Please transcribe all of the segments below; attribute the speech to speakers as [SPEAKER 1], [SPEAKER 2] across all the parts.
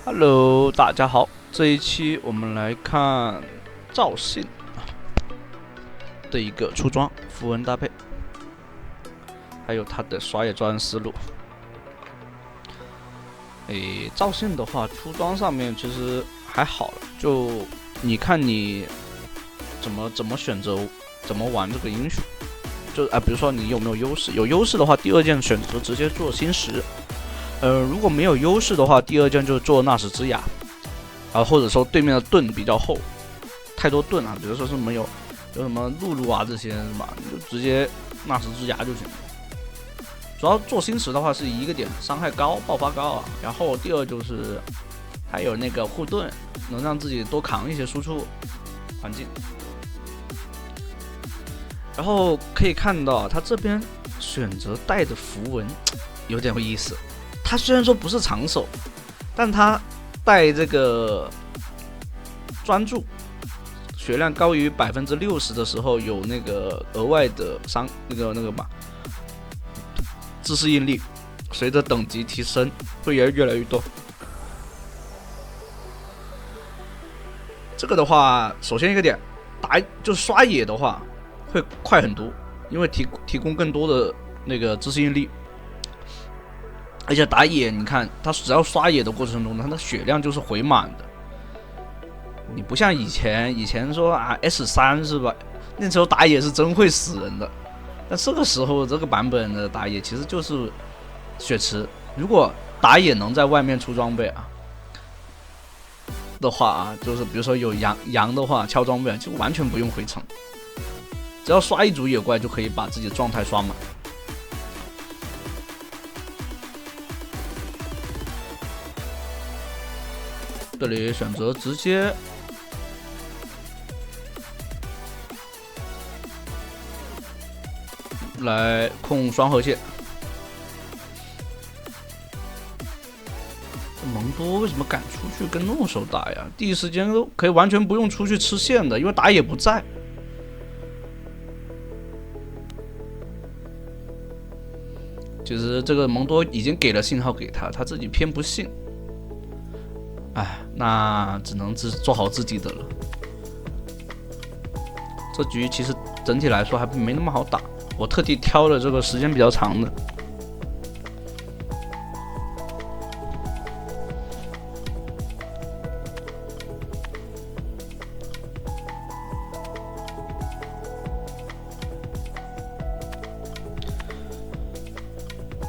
[SPEAKER 1] Hello，大家好，这一期我们来看赵信的一个出装符文搭配，还有他的刷野专思路。赵信的话，出装上面其实还好了，就你看你怎么选择，怎么玩这个英雄。就比如说你有没有优势，有优势的话，第二件选择直接做星石。如果没有优势的话，第二件就做纳什之牙，然后或者说对面的盾比较厚，太多盾啊，比如说是没有什么露露啊这些是吧，你就直接纳什之牙就行了。主要做星石的话是一个点，伤害高，爆发高啊，然后第二就是还有那个护盾，能让自己多扛一些输出环境。然后可以看到他这边选择带的符文有点有意思，他虽然说不是长手，但他带这个专注，血量高于60%的时候有那个额外的那个吧，自适应力，随着等级提升会越来越多。这个的话，首先一个点，就是刷野的话会快很多，因为提供更多的那个自适应力。而且打野，你看他只要刷野的过程中，他的血量就是回满的。你不像以前说S3是吧？那时候打野是真会死人的。但这个时候这个版本的打野其实就是血池。如果打野能在外面出装备的话就是比如说有羊的话敲装备就完全不用回城，只要刷一组野怪就可以把自己的状态刷满。这里选择直接来控双河蟹。蒙多为什么敢出去跟弄手打呀？第一时间都可以完全不用出去吃线的，因为打野不在。其实这个蒙多已经给了信号给他，他自己偏不信。那只能做好自己的了。这局其实整体来说还没那么好打，我特地挑了这个时间比较长的。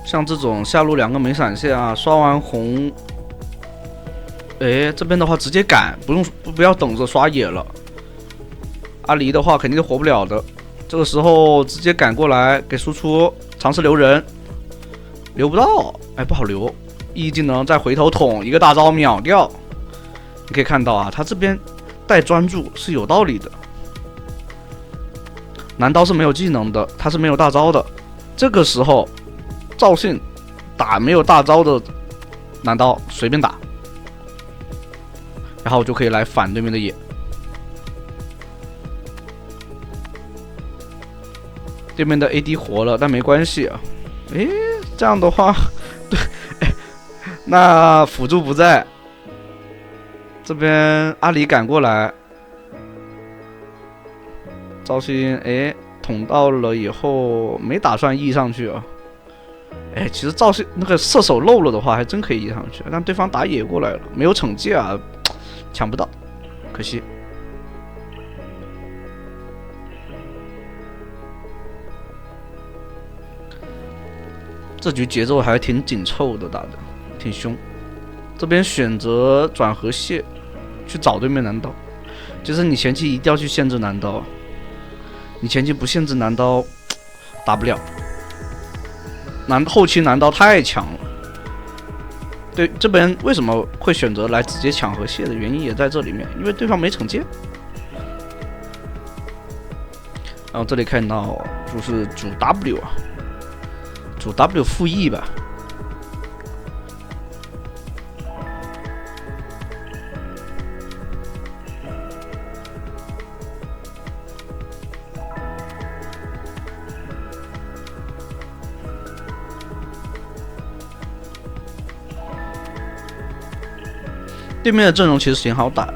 [SPEAKER 1] 像这种下路2个没闪现啊，刷完红。这边的话直接赶，不要等着刷野了。阿离的话肯定是活不了的，这个时候直接赶过来给输出，尝试留人，留不到，不好留。一技能再回头捅一个大招秒掉。你可以看到他这边带专注是有道理的。男刀是没有技能的，他是没有大招的。这个时候赵信打没有大招的男刀随便打。然后就可以来反对面的野，对面的 AD 活了，但没关系啊。这样的话，对，那辅助不在，这边阿里赶过来，赵信捅到了以后没打算 E 上去啊。其实赵信那个射手漏了的话，还真可以 E 上去，但对方打野过来了，没有惩戒啊。抢不到，可惜。这局节奏还挺紧凑的，打的挺凶。这边选择转河蟹去找对面男刀，就是你前期一定要去限制男刀，你前期不限制男刀打不了。后期男刀太强了。对，这边为什么会选择来直接抢河蟹的原因也在这里面，因为对方没惩戒。然后这里看到就是主 W 主 W 负 E 吧。对面的阵容其实挺好打的，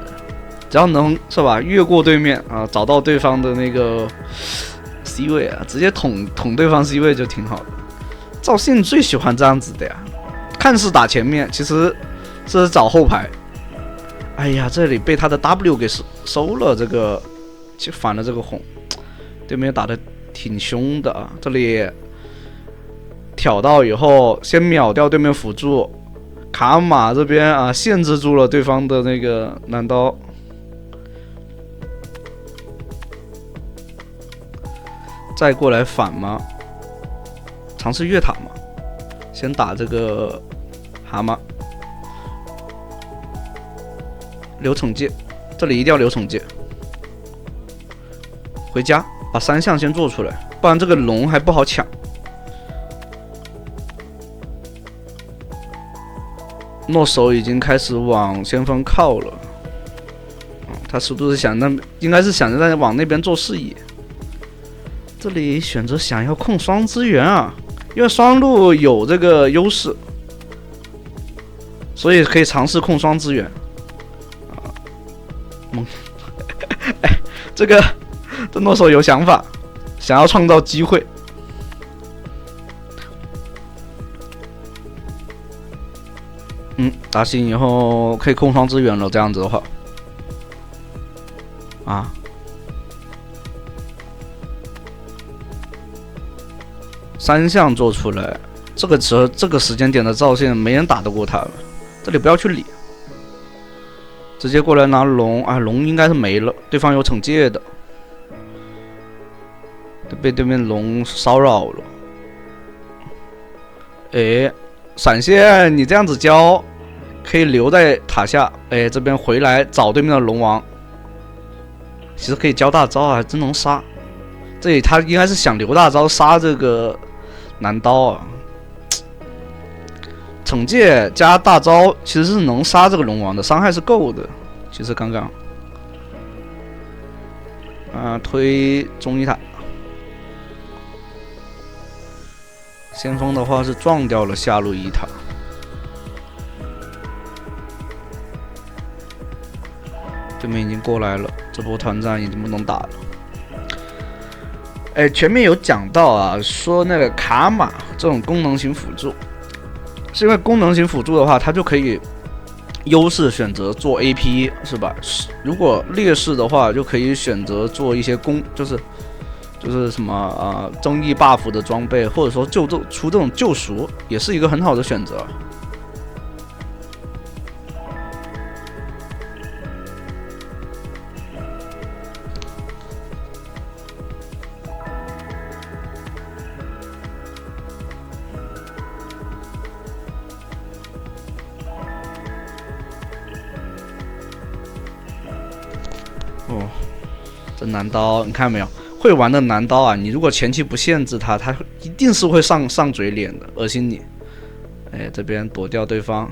[SPEAKER 1] 只要能是吧，越过对面啊，找到对方的那个 C 位啊，直接捅对方 C 位就挺好的。赵信最喜欢这样子的呀，看似打前面，其实是找后排。哎呀，这里被他的 W 给收了，这个就反了这个红，对面打的挺凶的啊。这里挑到以后，先秒掉对面辅助，卡玛这边啊限制住了对方的那个男刀。再过来反吗？尝试越塔嘛，先打这个蛤蟆，留惩戒，这里一定要留惩戒。回家把3项先做出来，不然这个龙还不好抢。诺手已经开始往先锋靠了，他是不是想应该是想着在往那边做视野？这里选择想要控双资源啊，因为双路有这个优势，所以可以尝试控双资源。哎，这诺手有想法，想要创造机会。打醒以后可以控双资源了，这样子的话，啊。3项做出来，这个时间点的赵信没人打得过他了，这里不要去理，直接过来拿龙啊，龙应该是没了，对方有惩戒的，被对面龙骚扰了。哎，闪现，你这样子交，可以留在塔下，哎，这边回来找对面的龙王，其实可以交大招啊，还真能杀。这里他应该是想留大招杀这个男刀啊，惩戒加大招其实是能杀这个龙王的，伤害是够的。其实刚刚，推中一塔，先锋的话是撞掉了下路一塔。对面已经过来了，这波团战已经不能打了。前面有讲到啊，说那个卡玛这种功能型辅助，是因为功能型辅助的话，它就可以优势选择做 AP 是吧？如果劣势的话，就可以选择做一些就是什么增益 buff 的装备，或者说出这种救赎，也是一个很好的选择。这男刀你看没有？会玩的男刀啊，你如果前期不限制他，他一定是会上嘴脸的，恶心你。这边躲掉对方，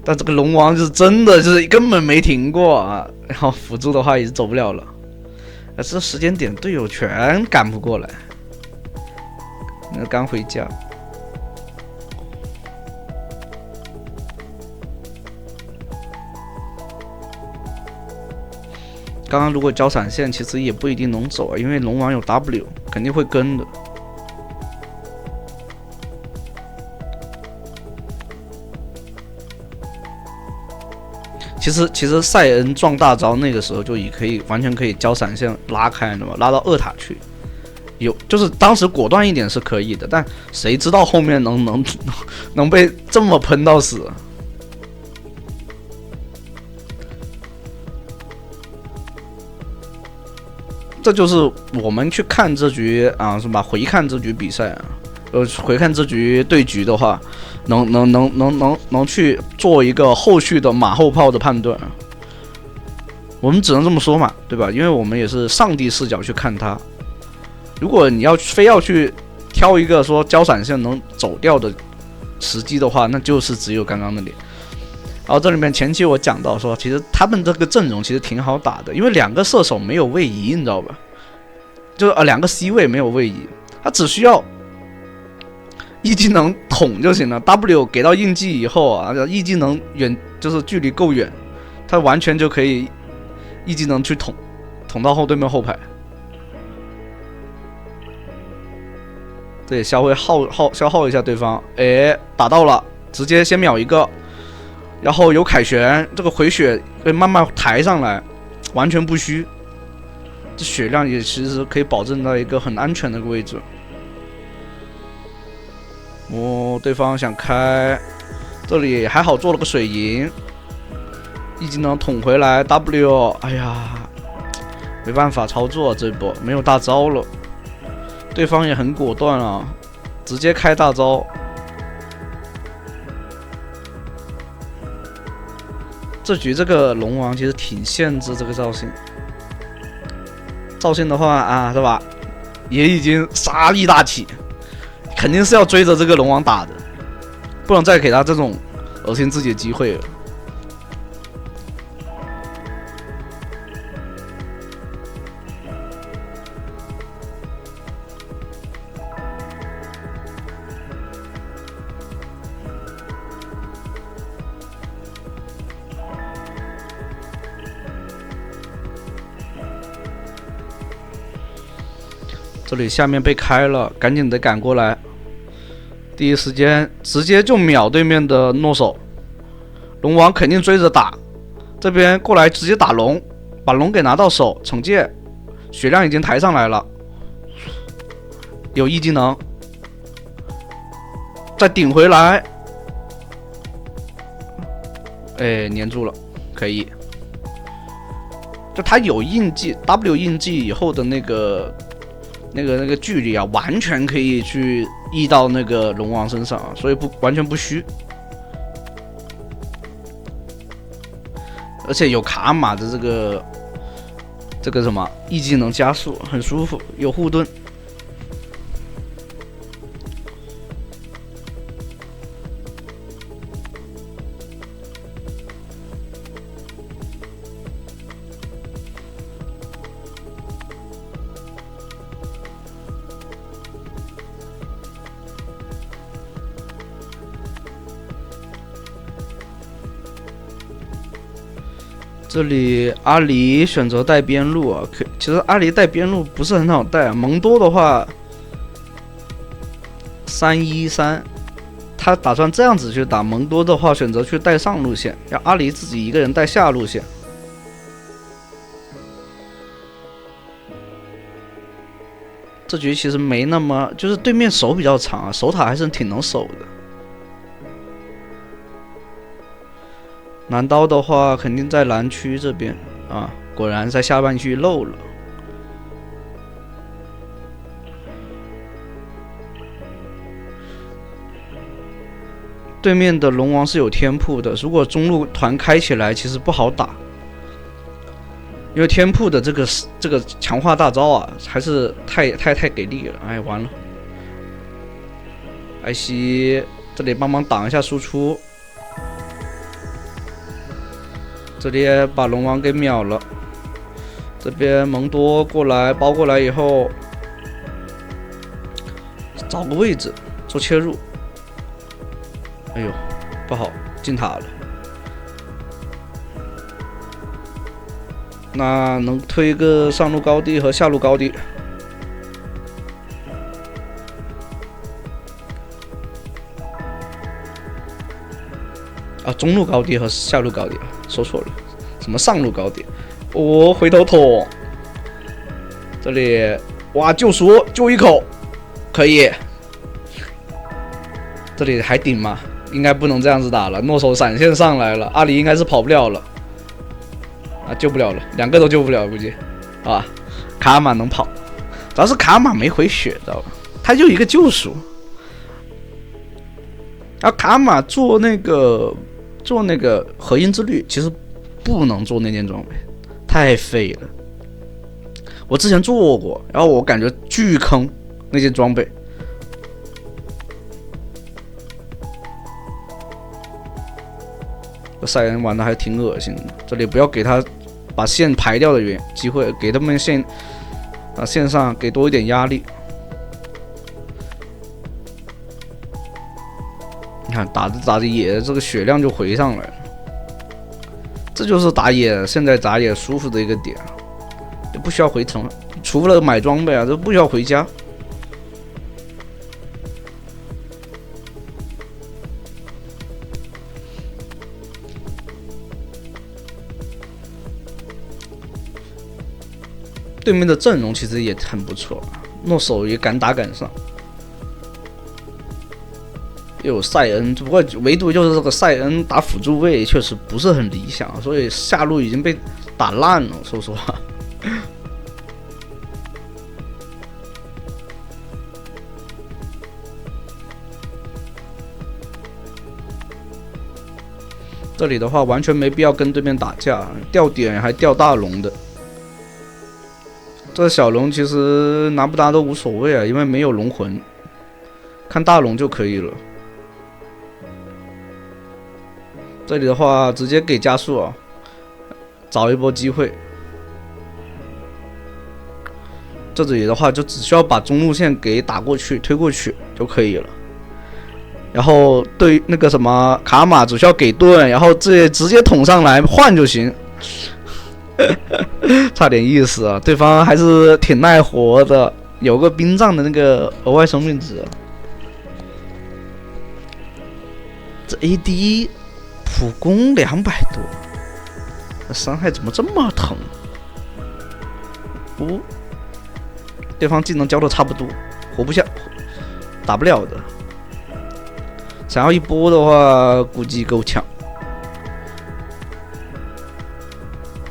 [SPEAKER 1] 但这个龙王就是真的就是根本没停过啊，然后辅助的话也是走不了了。这时间点队友全赶不过来，那刚回家。刚刚如果交闪现，其实也不一定能走啊，因为龙王有 W， 肯定会跟的。其实塞恩撞大招那个时候就已完全可以交闪现拉开了嘛，拉到2塔去。就是当时果断一点是可以的，但谁知道后面能被这么喷到死？这就是我们去看这局啊，是吧？回看这局比赛啊，回看这局对局的话，能去做一个后续的马后炮的判断。我们只能这么说嘛，对吧？因为我们也是上帝视角去看他。如果你非要去挑一个说交闪现能走掉的时机的话，那就是只有刚刚那里。然后这里面前期我讲到说，其实他们这个阵容其实挺好打的，因为2个射手没有位移，你知道吧？就是2个 C 位没有位移，他只需要，E 技能捅就行了。W 给到印记以后啊，E 技能就是距离够远，他完全就可以 E 技能去捅到对面后排。这也稍微消耗一下对方，哎，打到了，直接先秒一个，然后有凯旋，这个回血可以慢慢抬上来，完全不虚。这血量也其实可以保证到一个很安全的一个位置。哦，对方想开，这里还好做了个水银，E技能捅回来 W， 哎呀，没办法操作这波没有大招了。对方也很果断啊，直接开大招。这局这个龙王其实挺限制这个赵信。赵信的话啊，是吧？也已经杀力大起，肯定是要追着这个龙王打的，不能再给他这种恶心自己的机会了。这里下面被开了，赶紧得赶过来，第一时间直接就秒对面的诺手，龙王肯定追着打，这边过来直接打龙，把龙给拿到手，惩戒，血量已经抬上来了，有 E 技能，再顶回来，哎，粘住了，可以，就他有印记 W 印记以后的那个距离啊，完全可以去移到那个龙王身上啊，所以完全不虚。而且有卡玛的这个什么 E 技能加速，很舒服，有护盾。这里阿离选择带边路啊，其实阿离带边路不是很好带啊。蒙多的话313，他打算这样子去打。蒙多的话选择去带上路线，让阿离自己一个人带下路线。这局其实没那么，就是对面手比较长啊，守塔还是挺能守的。蓝刀的话肯定在蓝区这边啊，果然在下半区漏了。对面的龙王是有天铺的，如果中路团开起来其实不好打，因为天铺的这个强化大招啊，还是太给力了。哎，完了！艾希这里帮忙挡一下输出。这里把龙王给秒了，这边蒙多过来包过来以后，找个位置做切入。哎呦，不好，进塔了。那能推个上路高地和下路高地。啊，中路高地和下路高地，说错了，什么上路高地？我回头捅，这里哇，救赎救一口，可以。这里还顶吗？应该不能这样子打了，诺手闪现上来了，阿离应该是跑不了了，啊，救不了了，两个都救不了，估计，啊，卡玛能跑，主要是卡玛没回血，知道吧？他就一个救赎，然后卡玛做那个合音之律，其实不能做那件装备，太废了。我之前做过，然后我感觉巨坑那件装备。赛人玩的还挺恶心的，这里不要给他把线排掉的机会，给他们线上给多一点压力。看打着打着野，这个血量就回上来了。这就是打野现在打野舒服的一个点，就不需要回城，除了买装备啊，都不需要回家。对面的阵容其实也很不错，诺手也敢打敢上。又有塞恩，不过唯独就是这个塞恩打辅助位确实不是很理想，所以下路已经被打烂了。说实话，这里的话完全没必要跟对面打架，掉点还掉大龙的。这小龙其实拿不拿都无所谓啊，因为没有龙魂，看大龙就可以了。这里的话直接给加速啊，找一波机会。这里的话就只需要把中路线给打过去、推过去就可以了。然后对那个什么卡玛只需要给盾，然后这直接捅上来换就行。差点意思啊，对方还是挺耐活的，有个冰杖的那个额外生命值。这 AD 普攻200多，伤害怎么这么疼？不，对方技能交的差不多，活不下，打不了的。想要一波的话，估计够呛。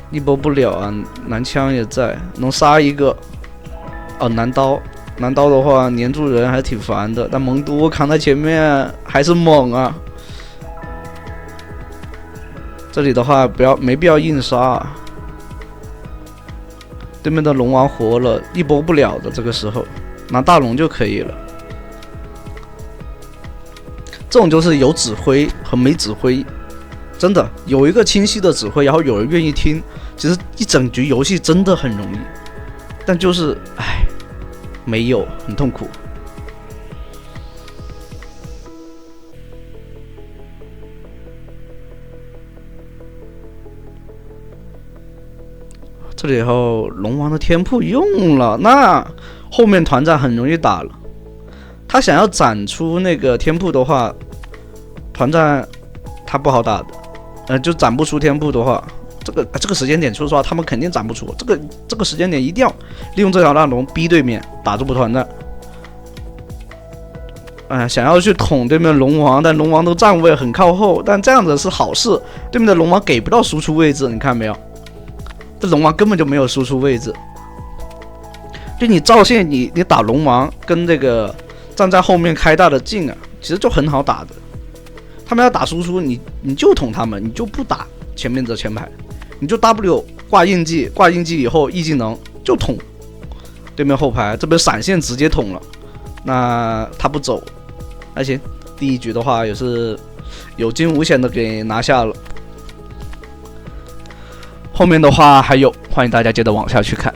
[SPEAKER 1] 一波不了啊，男枪也在，能杀一个。哦，男刀的话黏住人还挺烦的，但蒙多扛在前面还是猛啊。这里的话没必要硬杀啊。对面的龙王活了，一波不了的，这个时候拿大龙就可以了。这种就是有指挥和没指挥，真的有一个清晰的指挥，然后有人愿意听，其实一整局游戏真的很容易，但就是没有，很痛苦。这里以后龙王的天赋用了，那后面团战很容易打了。他想要展出那个天赋的话，团战他不好打的。就展不出天赋的话，这个时间点，说实话，他们肯定展不出。这个时间点一定要利用这条大龙逼对面打这波团战。想要去捅对面龙王，但龙王都站位很靠后，但这样子是好事。对面的龙王给不到输出位置，你看没有？这龙王根本就没有输出位置。就你赵线，你打龙王跟这个站在后面开大的镜啊，其实就很好打的。他们要打输出，你就捅他们，你就不打前面的前排，你就 W 挂印记，挂印记以后 E 技能就捅对面后排，这边闪现直接捅了，那他不走，还行。第一局的话也是有惊无险的给拿下了。后面的话还有，欢迎大家接着往下去看。